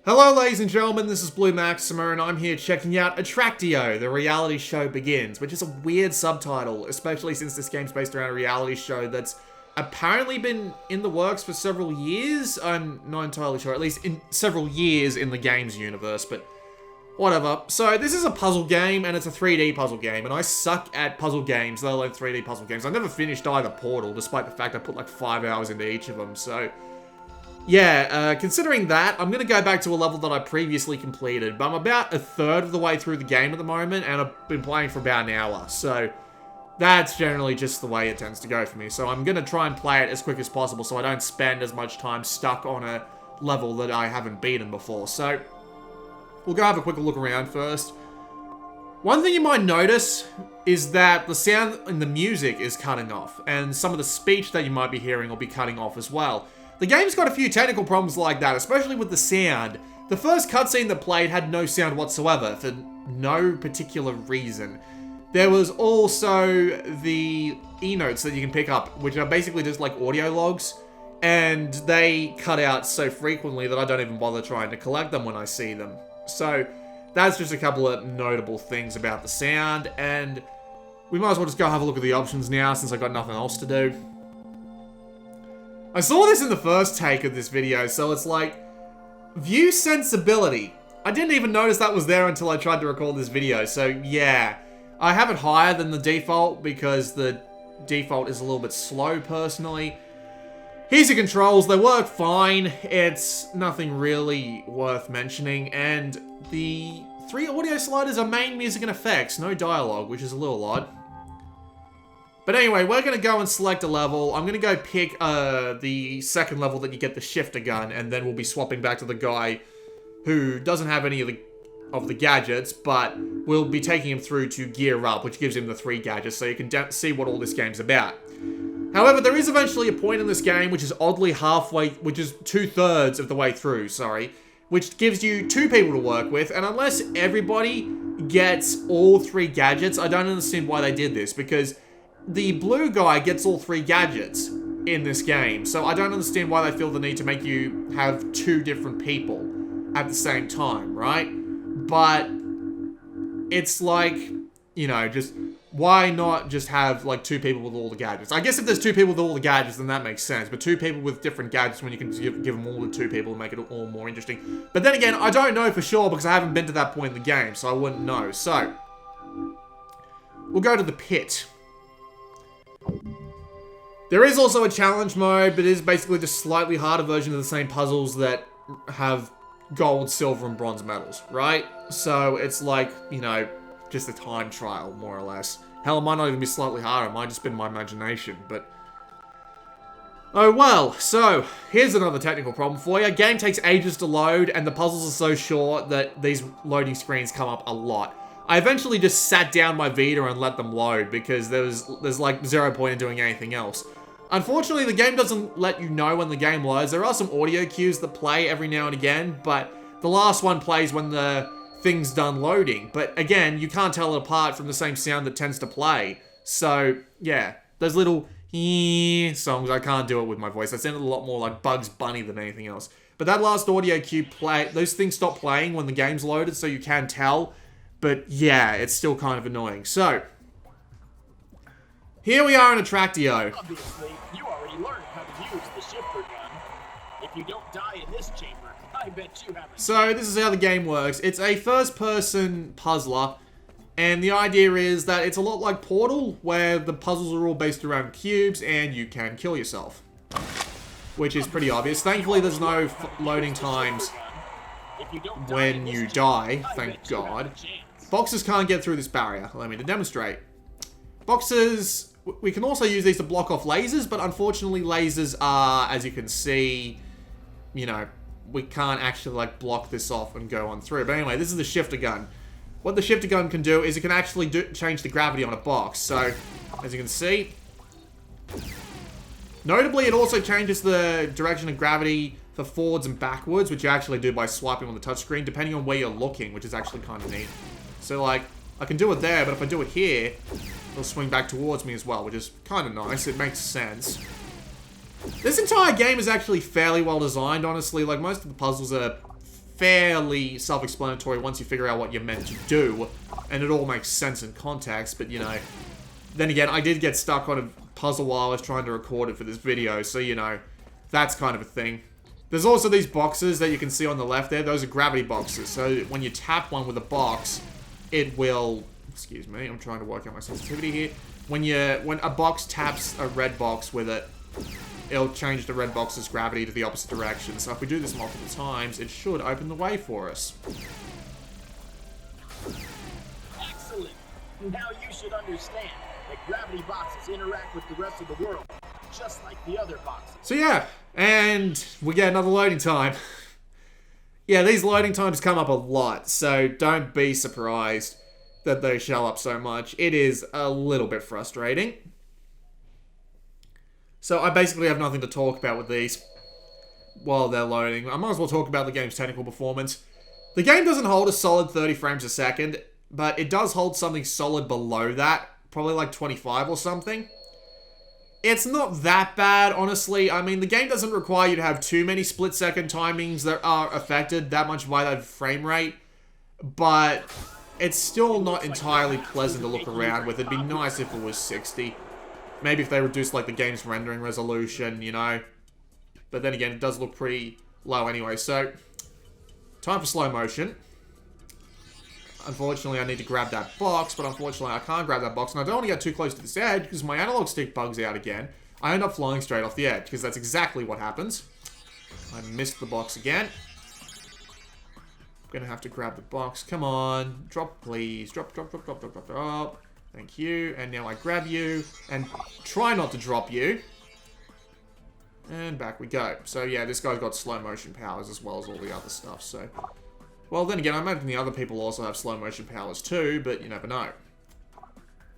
Hello ladies and gentlemen, this is Blue Maxima and I'm here checking out Attractio, The Reality Show Begins, which is a weird subtitle, especially since this game's based around a reality show that's apparently been in the works for several years. I'm not entirely sure, at least in several years in the game's universe, but whatever. So this is a puzzle game and it's a 3D puzzle game, and I suck at puzzle games, let alone 3D puzzle games. I never finished either Portal, despite the fact I put like 5 hours into each of them, so yeah, considering that, I'm going to go back to a level that I previously completed, but I'm about a third of the way through the game at the moment, and I've been playing for about an hour, so that's generally just the way it tends to go for me. So I'm going to try and play it as quick as possible so I don't spend as much time stuck on a level that I haven't beaten before. So we'll go have a quick look around first. One thing you might notice is that the sound in the music is cutting off, and some of the speech that you might be hearing will be cutting off as well. The game's got a few technical problems like that, especially with the sound. The first cutscene that played had no sound whatsoever, for no particular reason. There was also the e-notes that you can pick up, which are basically just like audio logs, and they cut out so frequently that I don't even bother trying to collect them when I see them. So that's just a couple of notable things about the sound, and we might as well just go have a look at the options now since I've got nothing else to do. I saw this in the first take of this video, so it's like, view sensibility. I didn't even notice that was there until I tried to record this video, so yeah. I have it higher than the default because the default is a little bit slow personally. Here's your controls, they work fine. It's nothing really worth mentioning, and the 3 audio sliders are main music and effects, no dialogue, which is a little odd. But anyway, we're going to go and select a level. I'm going to go pick the second level that you get the shifter gun, and then we'll be swapping back to the guy who doesn't have any of the gadgets, but we'll be taking him through to gear up, which gives him the 3 gadgets, so you can see what all this game's about. However, there is eventually a point in this game which is oddly halfway, which is 2/3 of the way through, sorry, which gives you 2 people to work with, and unless everybody gets all 3 gadgets, I don't understand why they did this, because the blue guy gets all 3 gadgets in this game, so I don't understand why they feel the need to make you have 2 different people at the same time, right? But it's like, you know, just why not just have like 2 people with all the gadgets? I guess if there's 2 people with all the gadgets, then that makes sense, but 2 people with different gadgets when you can give them all to 2 people and make it all more interesting. But then again, I don't know for sure because I haven't been to that point in the game, so I wouldn't know. So we'll go to the pit. There is also a challenge mode, but it is basically just a slightly harder version of the same puzzles that have gold, silver, and bronze medals, right? So it's like, you know, just a time trial, more or less. Hell, it might not even be slightly harder, it might just be my imagination, but oh well. So, here's another technical problem for you. Game takes ages to load, and the puzzles are so short that these loading screens come up a lot. I eventually just sat down my Vita and let them load because there's like 0 point in doing anything else. Unfortunately, the game doesn't let you know when the game loads. There are some audio cues that play every now and again, but the last one plays when the thing's done loading. But again, you can't tell it apart from the same sound that tends to play. So, yeah, those little songs, I can't do it with my voice. That sounded a lot more like Bugs Bunny than anything else. But that last audio cue those things stop playing when the game's loaded, so you can tell. But yeah, it's still kind of annoying. So, here we are in Attractio. Obviously, you already learned how to use the shifter gun. If you don't die in this chamber, I bet you haven't. So, this is how the game works. It's a first-person puzzler, and the idea is that it's a lot like Portal, where the puzzles are all based around cubes, and you can kill yourself. Which is pretty obvious. Thankfully, there's no loading times when you die, thank God. Boxes can't get through this barrier. Allow me to demonstrate. Boxes, we can also use these to block off lasers, but unfortunately lasers are, as you can see, you know, we can't actually like block this off and go on through. But anyway, this is the shifter gun. What the shifter gun can do is it can actually change the gravity on a box. So, as you can see, notably it also changes the direction of gravity for forwards and backwards, which you actually do by swiping on the touchscreen, depending on where you're looking, which is actually kind of neat. So, like, I can do it there, but if I do it here, it'll swing back towards me as well, which is kind of nice. It makes sense. This entire game is actually fairly well designed, honestly. Like, most of the puzzles are fairly self-explanatory once you figure out what you're meant to do. And it all makes sense in context, but, you know... Then again, I did get stuck on a puzzle while I was trying to record it for this video, so, you know, that's kind of a thing. There's also these boxes that you can see on the left there. Those are gravity boxes, so when you tap one with a box, it will... Excuse me, I'm trying to work out my sensitivity here. When a box taps a red box with it, it'll change the red box's gravity to the opposite direction. So if we do this multiple times, it should open the way for us. Excellent. Now you should understand that gravity boxes interact with the rest of the world, just like the other boxes. So yeah, and we get another loading time. Yeah, these loading times come up a lot, so don't be surprised that they show up so much. It is a little bit frustrating. So I basically have nothing to talk about with these while they're loading. I might as well talk about the game's technical performance. The game doesn't hold a solid 30 frames a second, but it does hold something solid below that, probably like 25 or something. It's not that bad, honestly. I mean, the game doesn't require you to have too many split-second timings that are affected that much by that frame rate, but it's still not entirely pleasant to look around with. It'd be nice if it was 60. Maybe if they reduced, like, the game's rendering resolution, you know. But then again, it does look pretty low anyway. So, time for slow motion. Unfortunately, I need to grab that box, but unfortunately, I can't grab that box. And I don't want to get too close to this edge, because my analog stick bugs out again. I end up flying straight off the edge, because that's exactly what happens. I missed the box again. I'm gonna have to grab the box. Come on. Drop, please. Drop, drop, drop, drop, drop, drop, drop. Thank you. And now I grab you, and try not to drop you. And back we go. So yeah, this guy's got slow motion powers as well as all the other stuff, so... Well, then again, I imagine the other people also have slow motion powers too, but you never know.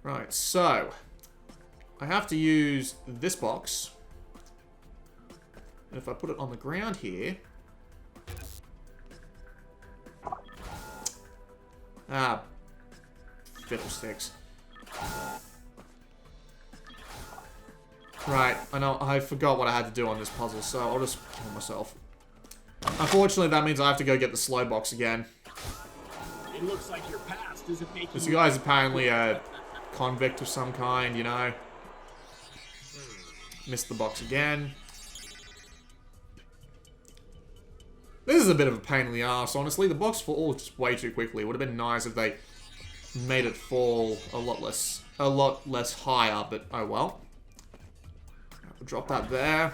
Right, so... I have to use this box. And if I put it on the ground here... Ah, fiddlesticks. Right, I know, I forgot what I had to do on this puzzle, so I'll just kill myself. Unfortunately, that means I have to go get the slow box again. It looks like your past isn't making This guy's apparently a convict of some kind, you know. Missed the box again. This is a bit of a pain in the ass, honestly. The box falls just way too quickly. It would have been nice if they made it fall a lot less higher, but oh well. I'll drop that there.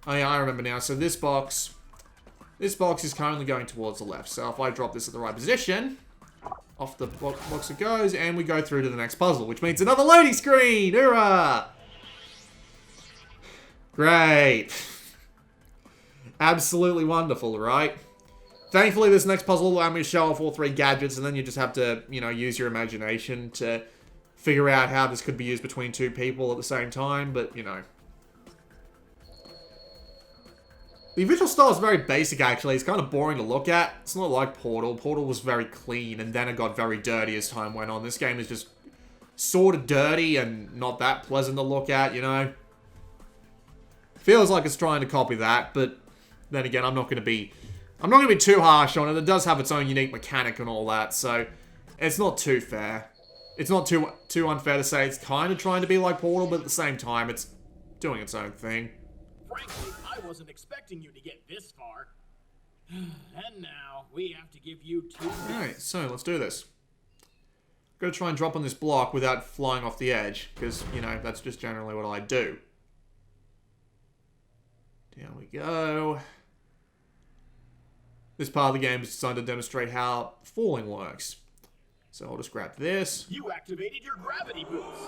Oh yeah, I remember now. So this box is currently going towards the left. So if I drop this at the right position, off the box it goes, and we go through to the next puzzle, which means another loading screen! Hoorah! Great. Absolutely wonderful, right? Thankfully, this next puzzle will allow me to show off all three gadgets, and then you just have to, you know, use your imagination to figure out how this could be used between two people at the same time, but, you know. The visual style is very basic, actually. It's kind of boring to look at. It's not like Portal. Portal was very clean, and then it got very dirty as time went on. This game is just sort of dirty and not that pleasant to look at, you know? Feels like it's trying to copy that, but then again, I'm not going to be too harsh on it. It does have its own unique mechanic and all that, so it's not too fair. It's not too unfair to say it's kind of trying to be like Portal, but at the same time, it's doing its own thing. Frankly, I wasn't expecting you to get this far. And now, we have to give you 2 minutes. Alright, so let's do this. Gotta try and drop on this block without flying off the edge, because, you know, that's just generally what I do. Down we go. This part of the game is designed to demonstrate how falling works. So I'll just grab this. You activated your gravity boots.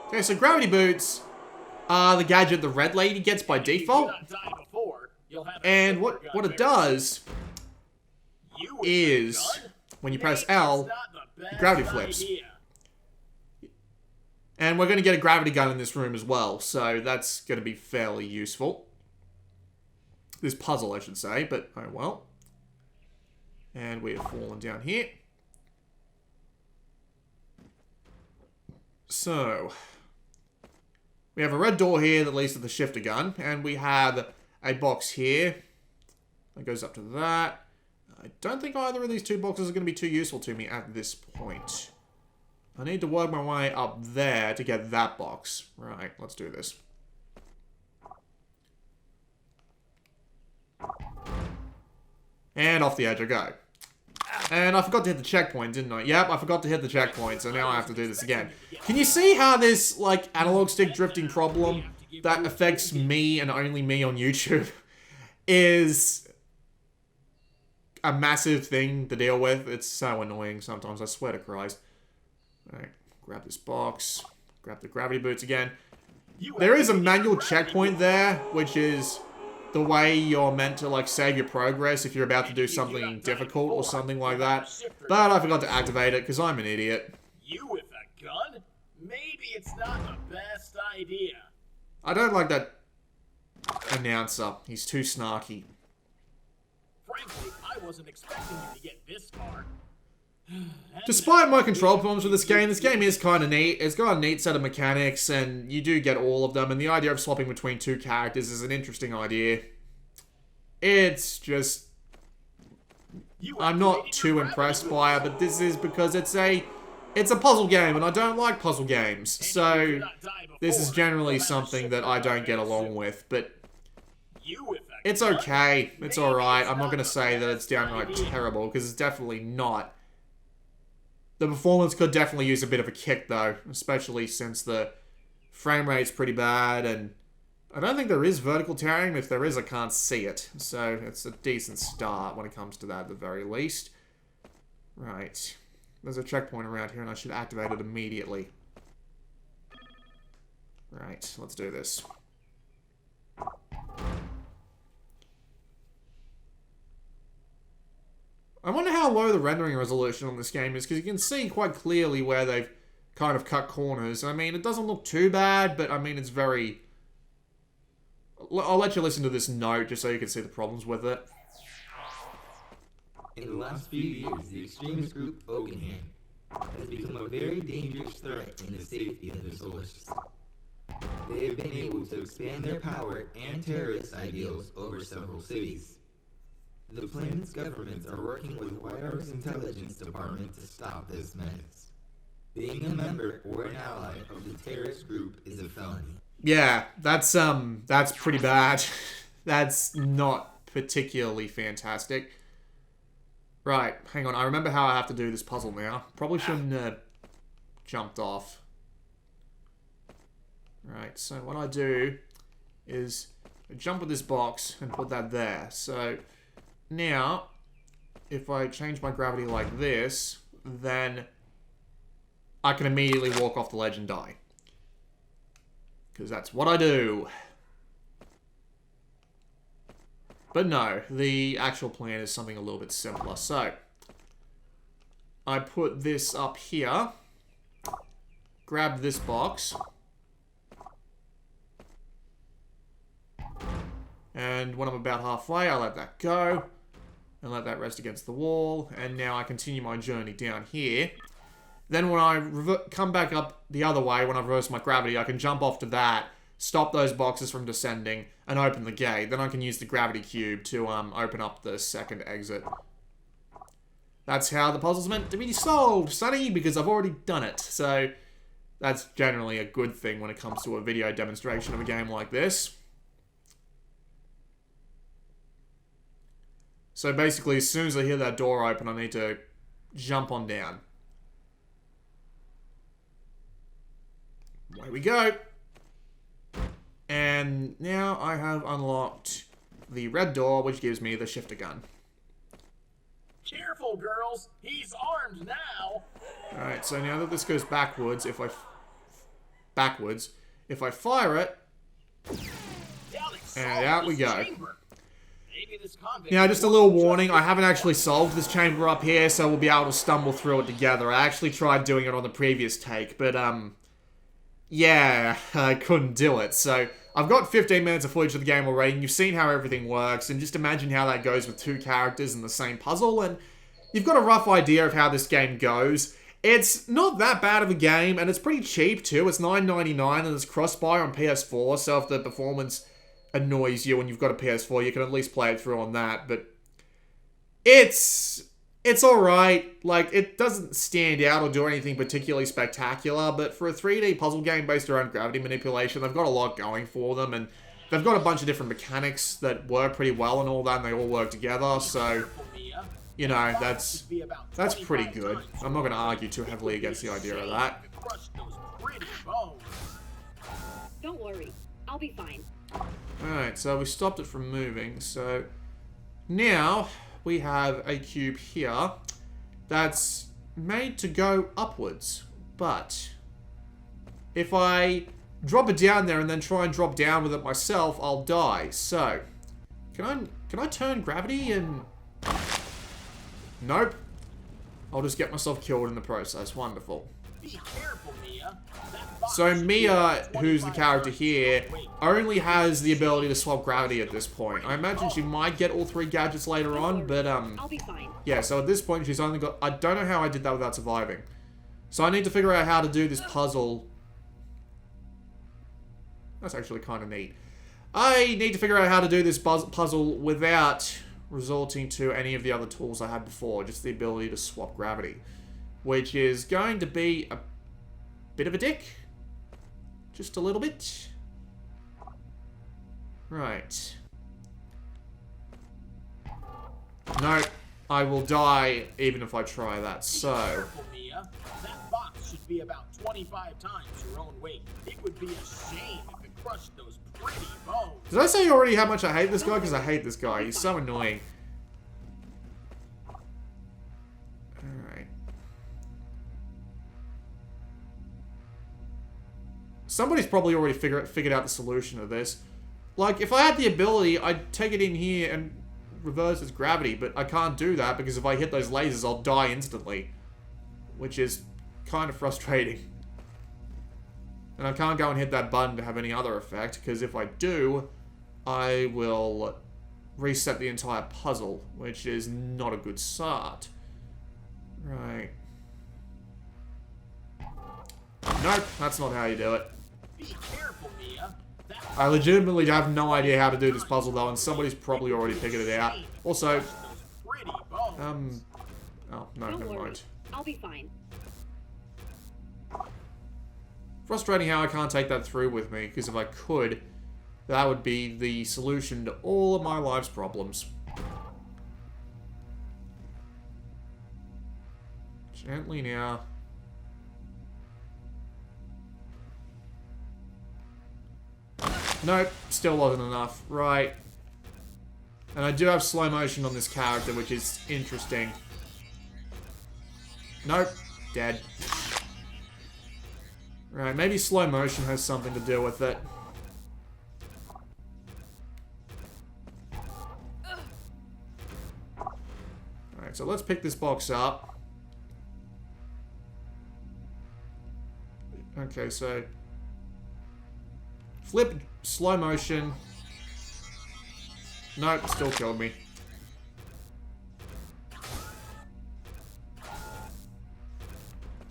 Okay, so gravity boots are the gadget the red lady gets by default. And what it does is, when you press L, the gravity flips. And we're going to get a gravity gun in this room as well, so that's going to be fairly useful. This puzzle, I should say, but oh well. And we have fallen down here. So, we have a red door here that leads to the shifter gun, and we have a box here That goes up to that. I don't think either of these two boxes are going to be too useful to me at this point. I need to work my way up there to get that box. Right, let's do this. And off the edge I go. And I forgot to hit the checkpoint, didn't I? Yep, I forgot to hit the checkpoint, so now I have to do this again. Can you see how this, like, analog stick drifting problem that affects me and only me on YouTube is a massive thing to deal with? It's so annoying sometimes, I swear to Christ. Alright, grab this box. Grab the gravity boots again. There is a manual checkpoint there, which is the way you're meant to, like, save your progress if you're about to do something difficult or something like that. But I forgot to activate it because I'm an idiot. You with a gun? Maybe it's not the best idea. I don't like that announcer. He's too snarky. Frankly, I wasn't expecting you to get this far. Despite my control problems with this game is kind of neat. It's got a neat set of mechanics, and you do get all of them, and the idea of swapping between two characters is an interesting idea. It's just... I'm not too impressed by it, but this is because it's a puzzle game, and I don't like puzzle games, so this is generally something that I don't get along with, but it's okay. It's alright. I'm not going to say that it's downright terrible, because it's definitely not. The performance could definitely use a bit of a kick, though, especially since the frame rate's pretty bad, and I don't think there is vertical tearing. If there is, I can't see it, so it's a decent start when it comes to that, at the very least. Right. There's a checkpoint around here, and I should activate it immediately. Right, let's do this. I wonder how low the rendering resolution on this game is, because you can see quite clearly where they've kind of cut corners. I mean, it doesn't look too bad, but I mean, it's very... I'll let you listen to this note just so you can see the problems with it. In the last few years, the extremist group Oakenham has become a very dangerous threat in the safety of the solar system. They have been able to expand their power and terrorist ideals over several cities. The planet's governments are working with White Art's intelligence department to stop this menace. Being a member or an ally of the terrorist group is a felony. Yeah, that's pretty bad. That's not particularly fantastic. Right, hang on. I remember how I have to do this puzzle now. Probably shouldn't have jumped off. Right, so what I do is I jump with this box and put that there. So now, if I change my gravity like this, then I can immediately walk off the ledge and die. Because that's what I do. But no, the actual plan is something a little bit simpler. So, I put this up here, grab this box, and when I'm about halfway, I let that go, and let that rest against the wall, and now I continue my journey down here. Then when I come back up the other way, when I reverse my gravity, I can jump off to that, stop those boxes from descending, and open the gate. Then I can use the gravity cube to open up the second exit. That's how the puzzle's meant to be solved, Sonny, because I've already done it. So that's generally a good thing when it comes to a video demonstration of a game like this. So basically, as soon as I hear that door open, I need to jump on down. Away we go. And now I have unlocked the red door, which gives me the shifter gun. Careful, girls. He's armed now. Alright, so now that this goes backwards, if I fire it, and out we go. Now, just a little warning, I haven't actually solved this chamber up here, so we'll be able to stumble through it together. I actually tried doing it on the previous take, but, yeah, I couldn't do it. So, I've got 15 minutes of footage of the game already, and you've seen how everything works, and just imagine how that goes with two characters in the same puzzle, and you've got a rough idea of how this game goes. It's not that bad of a game, and it's pretty cheap, too. It's $9.99, and it's cross-buy on PS4, so if the performance annoys you when you've got a PS4, you can at least play it through on that, but it's alright. Like, it doesn't stand out or do anything particularly spectacular, but for a 3D puzzle game based around gravity manipulation, they've got a lot going for them, and they've got a bunch of different mechanics that work pretty well and all that, and they all work together, so, you know, that's pretty good. I'm not going to argue too heavily against the idea of that. Don't worry, I'll be fine. Alright, so we stopped it from moving, so now we have a cube here that's made to go upwards, but if I drop it down there and then try and drop down with it myself, I'll die. So, can I turn gravity and... Nope. I'll just get myself killed in the process. Wonderful. Be careful, Mia. So Mia, who's the character here, only has the ability to swap gravity at this point. I imagine she might get all 3 gadgets later on, but I'll be fine. yeah, so at this point she's only got... I don't know how I did that without surviving. So I need to figure out how to do this puzzle. That's actually kind of neat. I need to figure out how to do this puzzle without resorting to any of the other tools I had before, just the ability to swap gravity, which is going to be a bit of a dick. Just a little bit. Right. No, I will die even if I try that, so... Careful, Mia. That box should be about 25 times your own weight. It would be a shame if it crushed those pretty bones. Did I say already how much I hate this guy? Because I hate this guy. He's so annoying. Alright. Somebody's probably already figured out the solution to this. Like, if I had the ability, I'd take it in here and reverse its gravity, but I can't do that because if I hit those lasers, I'll die instantly. Which is kind of frustrating. And I can't go and hit that button to have any other effect, because if I do, I will reset the entire puzzle, which is not a good start. Right. Nope, that's not how you do it. Be careful, Mia. I legitimately have no idea how to do this puzzle, though, and somebody's probably already figured it out. Also, oh, no, Don't never worry, mind. I'll be fine. Frustrating how I can't take that through with me, because if I could, that would be the solution to all of my life's problems. Gently now. Nope, still wasn't enough. Right. And I do have slow motion on this character, which is interesting. Nope, dead. Right, maybe slow motion has something to do with it. Alright, so let's pick this box up. Okay, so... flip, slow motion. Nope, still killed me.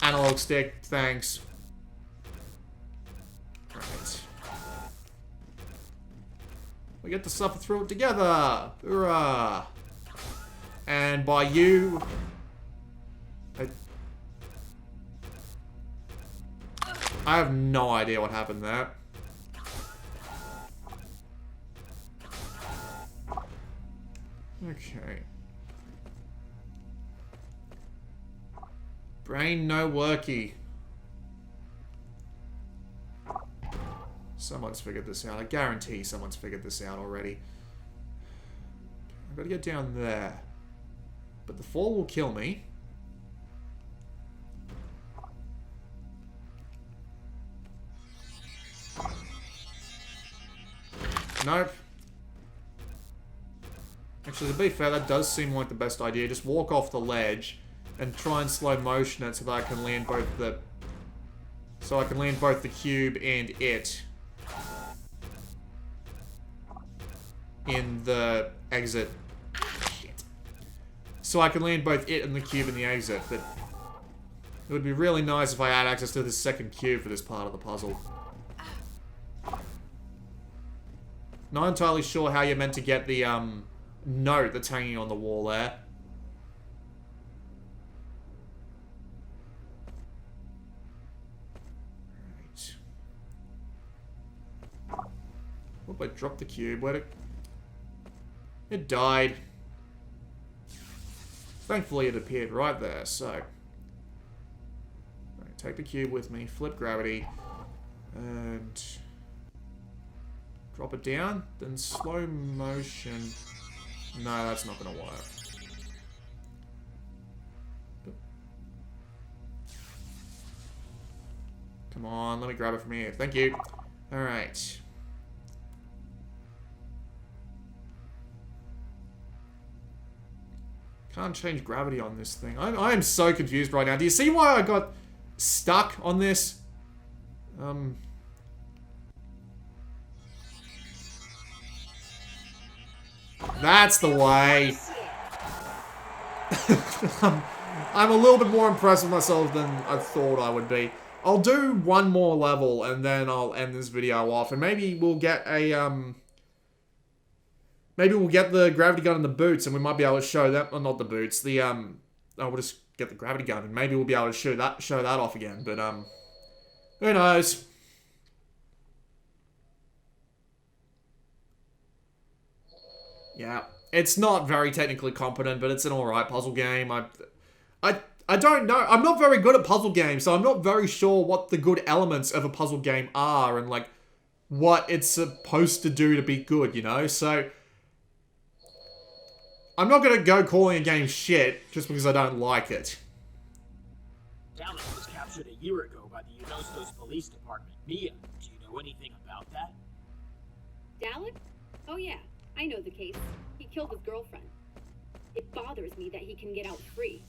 Analog stick, thanks. Right. We get to suffer through it together! Hoorah! And by you... I have no idea what happened there. Okay. Brain no worky. Someone's figured this out. I guarantee someone's figured this out already. I've got to get down there. But the fall will kill me. Nope. Actually, to be fair, that does seem like the best idea. Just walk off the ledge and try and slow motion it so that I can land both the... so I can land both the cube and it in the exit. Shit. So I can land both it and the cube in the exit, but it would be really nice if I had access to this second cube for this part of the puzzle. Not entirely sure how you're meant to get the, note that's hanging on the wall there. Right. Oop, I dropped the cube. Where'd it... It died. Thankfully, it appeared right there, so... Right, take the cube with me, flip gravity, and... Drop it down, then slow motion... No, that's not gonna work. Come on, let me grab it from here. Thank you. Alright. Can't change gravity on this thing. I am so confused right now. Do you see why I got stuck on this? That's the way. I'm a little bit more impressed with myself than I thought I would be. I'll do one more level and then I'll end this video off, and maybe we'll get a maybe we'll get the gravity gun and the boots, and we might be able to show that, or not the boots, the oh, we'll just get the gravity gun, and maybe we'll be able to show that off again. But who knows? Yeah, it's not very technically competent, but it's an alright puzzle game. I don't know. I'm not very good at puzzle games, so I'm not very sure what the good elements of a puzzle game are, and, like, what it's supposed to do to be good, you know? So, I'm not gonna go calling a game shit just because I don't like it. Dallas was captured a year ago by the Unosco's police department. Mia, do you know anything about that? Dalek? Oh yeah, I know the case. He killed his girlfriend. It bothers me that he can get out free.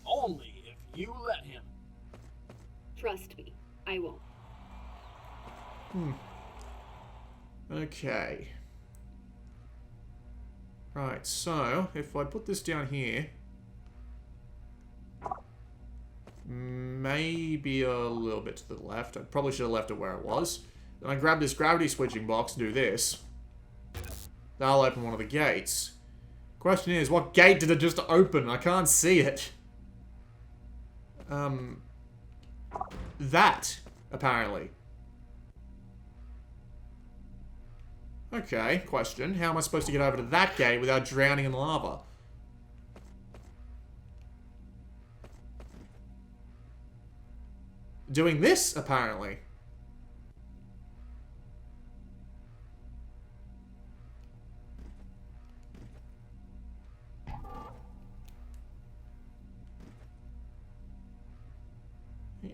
Only if you let him. Trust me, I won't. Okay. Right, so, if I put this down here... Maybe a little bit to the left. I probably should have left it where it was. Then I grab this gravity switching box and do this. That'll open one of the gates. Question is, what gate did it just open? I can't see it. That, apparently. Okay, question. How am I supposed to get over to that gate without drowning in lava? Doing this, apparently.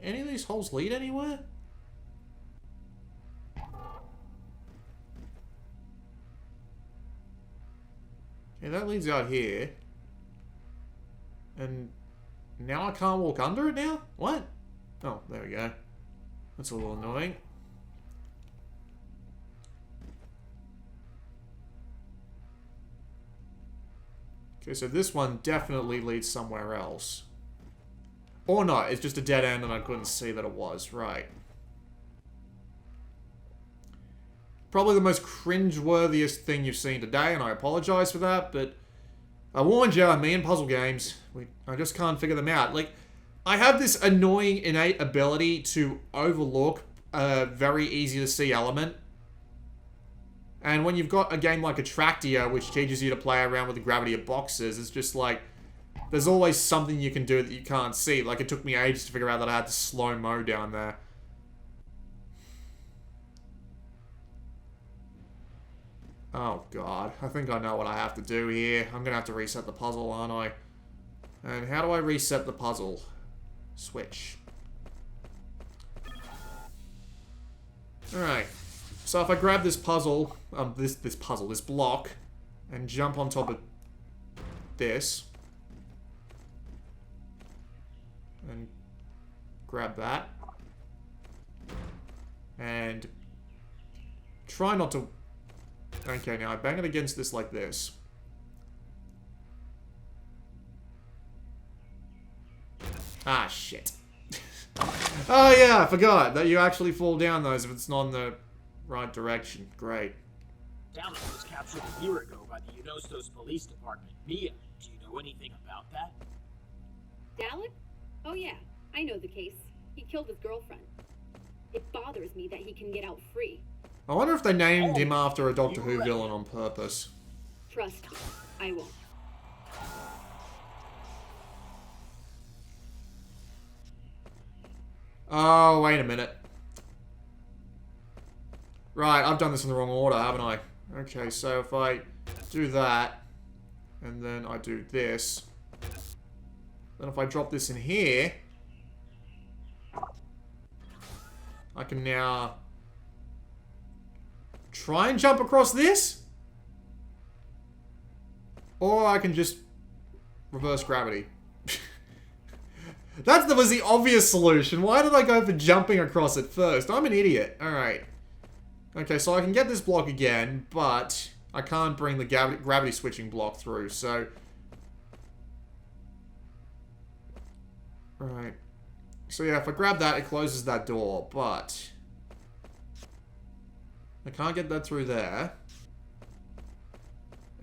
Any of these holes lead anywhere? Okay, that leads out here. And now I can't walk under it now? What? Oh, there we go. That's a little annoying. Okay, so this one definitely leads somewhere else. Or not, it's just a dead end and I couldn't see that it was. Right. Probably the most cringe-worthiest thing you've seen today, and I apologize for that, but I warned you, me and puzzle games, I just can't figure them out. Like, I have this annoying innate ability to overlook a very easy-to-see element. And when you've got a game like Attractio, which teaches you to play around with the gravity of boxes, it's just like... There's always something you can do that you can't see. Like, it took me ages to figure out that I had to slow-mo down there. Oh, God. I think I know what I have to do here. I'm gonna have to reset the puzzle, aren't I? And how do I reset the puzzle? Switch. Alright. So if I grab this puzzle, this block, and jump on top of this... and grab that, and try not to... Okay, now I bang it against this like this. Ah, shit. Oh yeah, I forgot that you actually fall down those if it's not in the right direction. Great. Dalek was captured a year ago by the Unostos Police Department. Mia, do you know anything about that? Dalek? Oh yeah, I know the case. He killed his girlfriend. It bothers me that he can get out free. I wonder if they named him after a Doctor Who villain on purpose. Trust me, I won't. Oh, wait a minute. Right, I've done this in the wrong order, haven't I? Okay, so if I do that, and then I do this, then if I drop this in here, I can now try and jump across this, or I can just reverse gravity. That was the obvious solution. Why did I go for jumping across it first? I'm an idiot. Alright. Okay, so I can get this block again, but I can't bring the gravity switching block through, so... Alright. So yeah, if I grab that, it closes that door, but... I can't get that through there.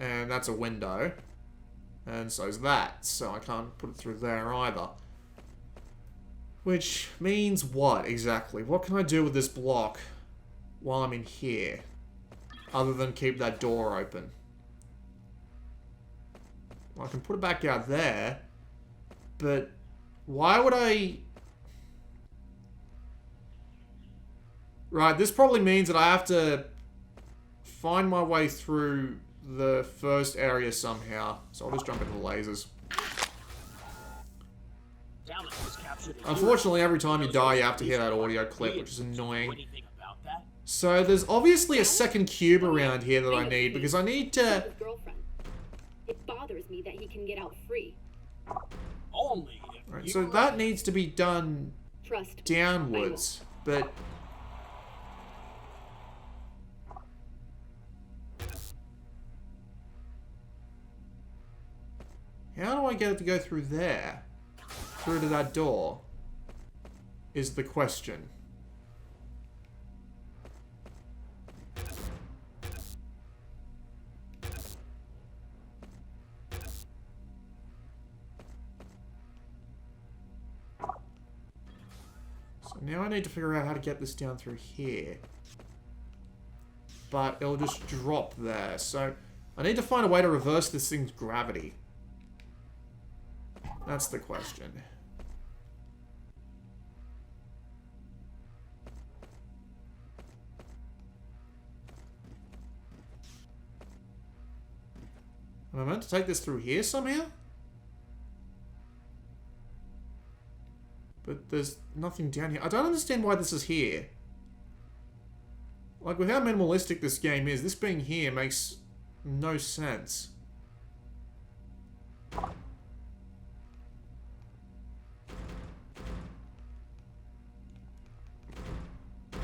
And that's a window. And so is that, so I can't put it through there either. Which means what, exactly? What can I do with this block while I'm in here? Other than keep that door open. Well, I can put it back out there. But why would I... Right, this probably means that I have to find my way through the first area somehow. So I'll just jump into the lasers. Unfortunately, every time you die, you have to hear that audio clip, which is annoying. So there's obviously a second cube around here that I need, because I need to... It bothers me that he can get out free. Right, so that needs to be done downwards, but... How do I get it to go through there? Through to that door? Is the question. So now I need to figure out how to get this down through here. But it'll just drop there. So I need to find a way to reverse this thing's gravity. That's the question. Am I meant to take this through here somehow? But there's nothing down here. I don't understand why this is here. Like, with how minimalistic this game is, this being here makes no sense.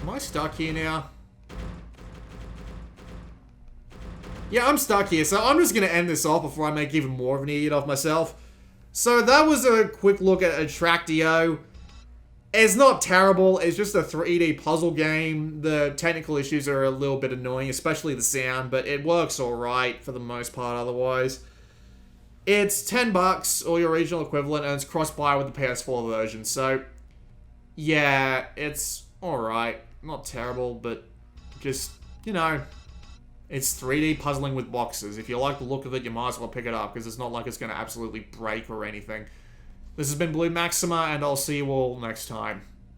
Am I stuck here now? Yeah, I'm stuck here, so I'm just going to end this off before I make even more of an idiot of myself. So that was a quick look at Attractio. It's not terrible, it's just a 3D puzzle game. The technical issues are a little bit annoying, especially the sound, but it works alright for the most part otherwise. It's $10, or your regional equivalent, and it's cross-buy with the PS4 version, so... Yeah, it's alright. Not terrible, but just, you know, it's 3D puzzling with boxes. If you like the look of it, you might as well pick it up, because it's not like it's going to absolutely break or anything. This has been Blue Maxima, and I'll see you all next time.